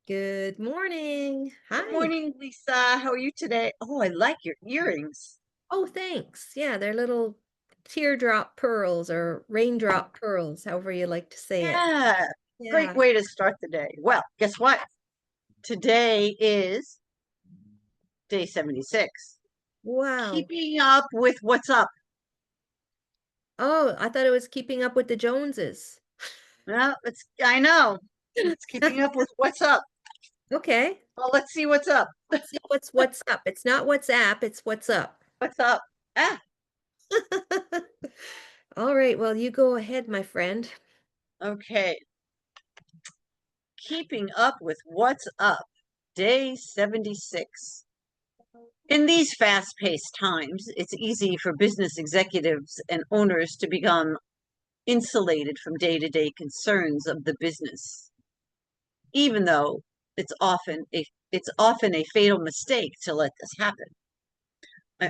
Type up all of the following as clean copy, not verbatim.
Good morning. Good Hi. morning, Lisa. How are you today? Oh, I like your earrings. Oh, thanks. Yeah, they're little teardrop pearls or raindrop pearls, however you like to say it. Yeah, great Yeah. way to start the day. Well, guess what? Today is day 76. Wow. Keeping up with what's up. Oh, I thought it was keeping up with the Joneses. Well, I know. It's keeping up with what's up. Okay. Well, let's see what's up. Let's see what's up. It's not WhatsApp, it's what's up. What's up? Ah, All right, well, you go ahead, my friend. okay. Keeping up with what's up. Day 76. In these fast-paced times, it's easy for business executives and owners to become insulated from day-to-day concerns of the business, even though it's often a fatal mistake to let this happen.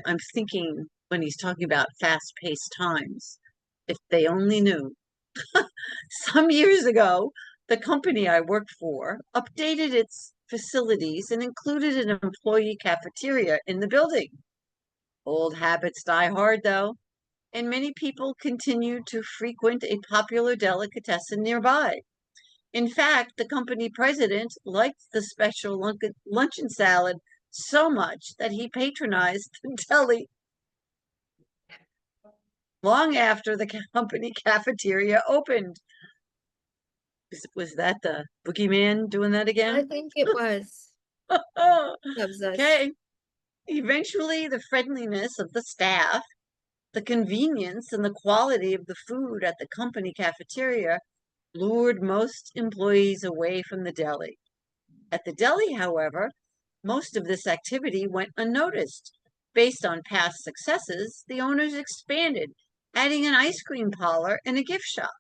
I'm thinking when he's talking about fast-paced times, if they only knew. Some years ago, the company I worked for updated its facilities and included an employee cafeteria in the building. Old habits die hard, though, and many people continue to frequent a popular delicatessen nearby. In fact, the company president liked the special luncheon salad so much that he patronized the deli long after the company cafeteria opened. Was that the boogeyman doing that I again? think it was. Loves us. Okay. Eventually, the friendliness of the staff, the convenience and the quality of the food at the company cafeteria lured most employees away from the deli. At the deli, however, most of this activity went unnoticed. Based on past successes, the owners expanded, adding an ice cream parlor and a gift shop.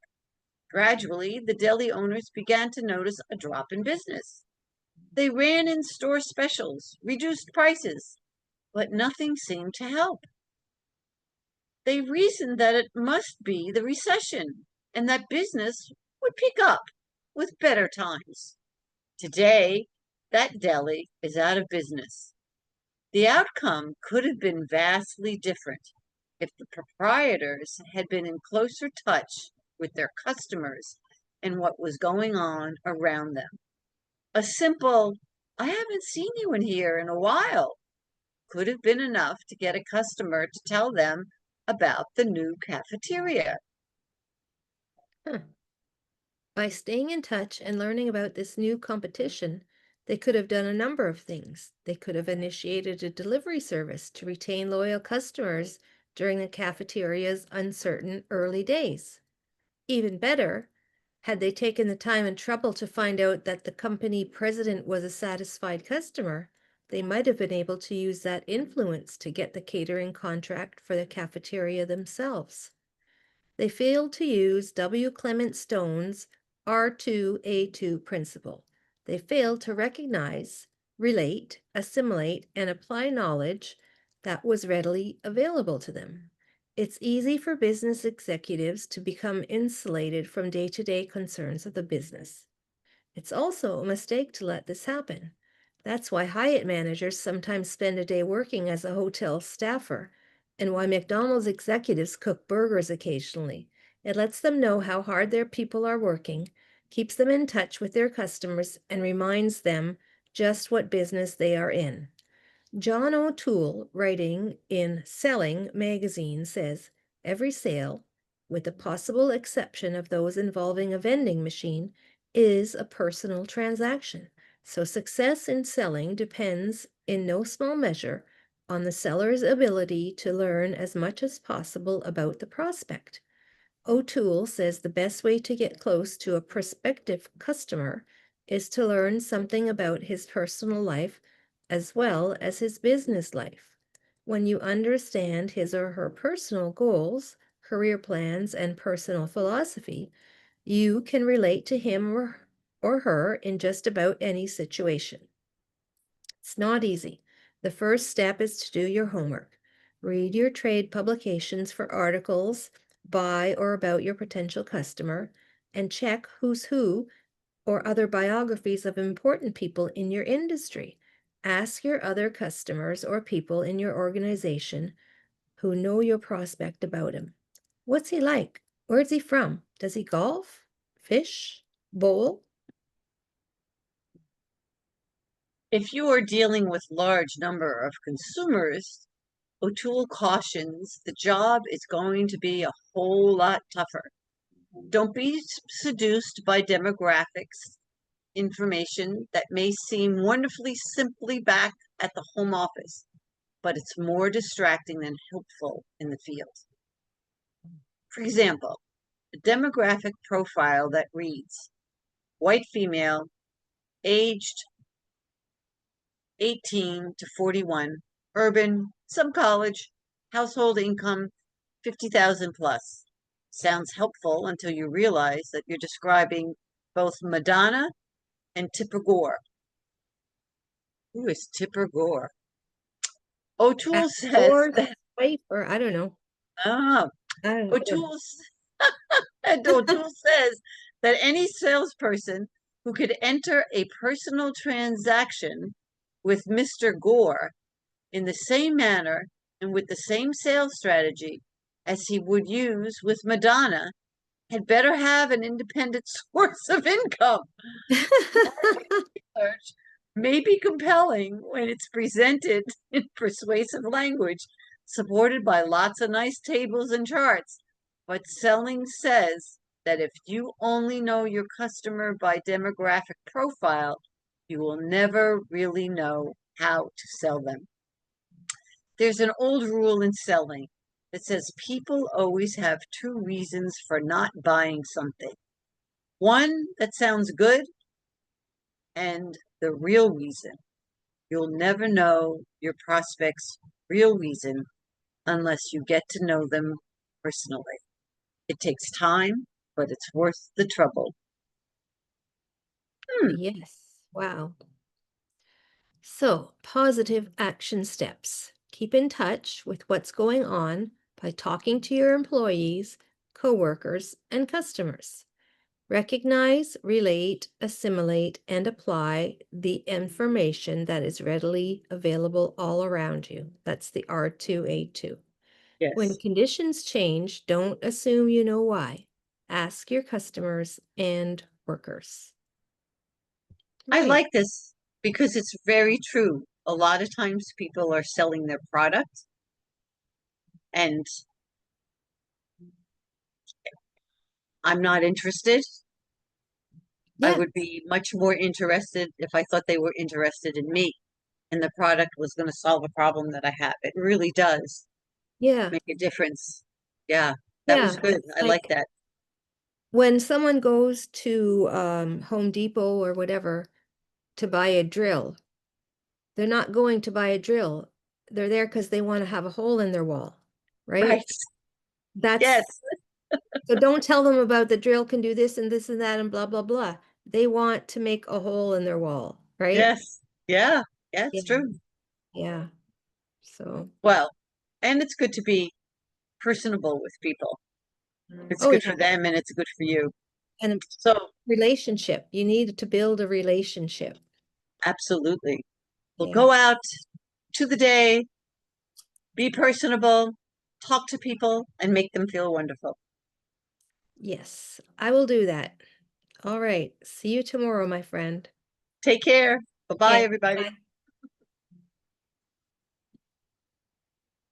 Gradually, the deli owners began to notice a drop in business. They ran in store specials, reduced prices, but nothing seemed to help. They reasoned that it must be the recession and that business would pick up with better times. Today, that deli is out of business. The outcome could have been vastly different if the proprietors had been in closer touch with their customers and what was going on around them. A simple, I haven't seen you in here in a while, could have been enough to get a customer to tell them about the new cafeteria. Huh. By staying in touch and learning about this new competition, they could have done a number of things. They could have initiated a delivery service to retain loyal customers during the cafeteria's uncertain early days. Even better, had they taken the time and trouble to find out that the company president was a satisfied customer, they might have been able to use that influence to get the catering contract for the cafeteria themselves. They failed to use W. Clement Stone's R2A2 principle. They failed to recognize, relate, assimilate, and apply knowledge that was readily available to them. It's easy for business executives to become insulated from day to day concerns of the business. It's also a mistake to let this happen. That's why Hyatt managers sometimes spend a day working as a hotel staffer, and why McDonald's executives cook burgers occasionally. It lets them know how hard their people are working, keeps them in touch with their customers, and reminds them just what business they are in. John O'Toole, writing in Selling magazine, says every sale, with the possible exception of those involving a vending machine, is a personal transaction. So success in selling depends in no small measure on the seller's ability to learn as much as possible about the prospect. O'Toole says the best way to get close to a prospective customer is to learn something about his personal life as well as his business life. When you understand his or her personal goals, career plans, and personal philosophy, you can relate to him or her in just about any situation. It's not easy. The first step is to do your homework. Read your trade publications for articles by or about your potential customer and check who's who or other biographies of important people in your industry. Ask your other customers or people in your organization who know your prospect about him. What's he like? Where's he from? Does he golf? Fish? Bowl? If you are dealing with large number of consumers, O'Toole cautions the job is going to be a whole lot tougher. Don't be seduced by demographics information that may seem wonderfully simply back at the home office, but it's more distracting than helpful in the field. For example, a demographic profile that reads white female, aged 18 to 41, urban, some college, household income 50,000 plus. Sounds helpful until you realize that you're describing both Madonna and Tipper Gore. Who is Tipper Gore? O'Toole says Or his that, wife, or I don't know. ah, I don't know. O'Toole, and O'Toole says that any salesperson who could enter a personal transaction with Mr. Gore in the same manner and with the same sales strategy as he would use with Madonna had better have an independent source of income. Research may be compelling when it's presented in persuasive language, supported by lots of nice tables and charts. But selling says that if you only know your customer by demographic profile, you will never really know how to sell them. There's an old rule in selling that says people always have two reasons for not buying something. One that sounds good and the real reason. You'll never know your prospect's real reason unless you get to know them personally. It takes time, but it's worth the trouble. Hmm. Yes. Wow. So, positive action steps. Keep in touch with what's going on by talking to your employees, coworkers, and customers. Recognize, relate, assimilate, and apply the information that is readily available all around you. That's the R2A2. When Yes. conditions change, don't assume you know why. Ask your customers and workers. I Right. like this because it's very true. A lot of times people are selling their product and I'm not interested. I Yeah. would be much more interested if I thought they were interested in me and the product was going to solve a problem that I have. It really does Yeah. make a difference. Yeah, that was Yeah. good. It's I like like that. when someone goes to Home Depot or whatever to buy a drill, they're not going to buy a drill. They're there because they want to have a hole in their wall, right? Right. That's Yes. so don't tell them about the drill can do this and that and blah blah blah. They want to make a hole in their wall, right? Yes. Yeah. Yeah, Yeah. it's true. Yeah. So, Well, and it's good to be personable with people. It's oh good yeah. for them and it's good for you. And a So, relationship. You need to build a relationship. absolutely. We'll Yeah. go out to the day, be personable, talk to people, and make them feel wonderful. Yes, I will do that. All right. See you tomorrow, my friend. Take care. Bye bye, Okay. everybody. Bye.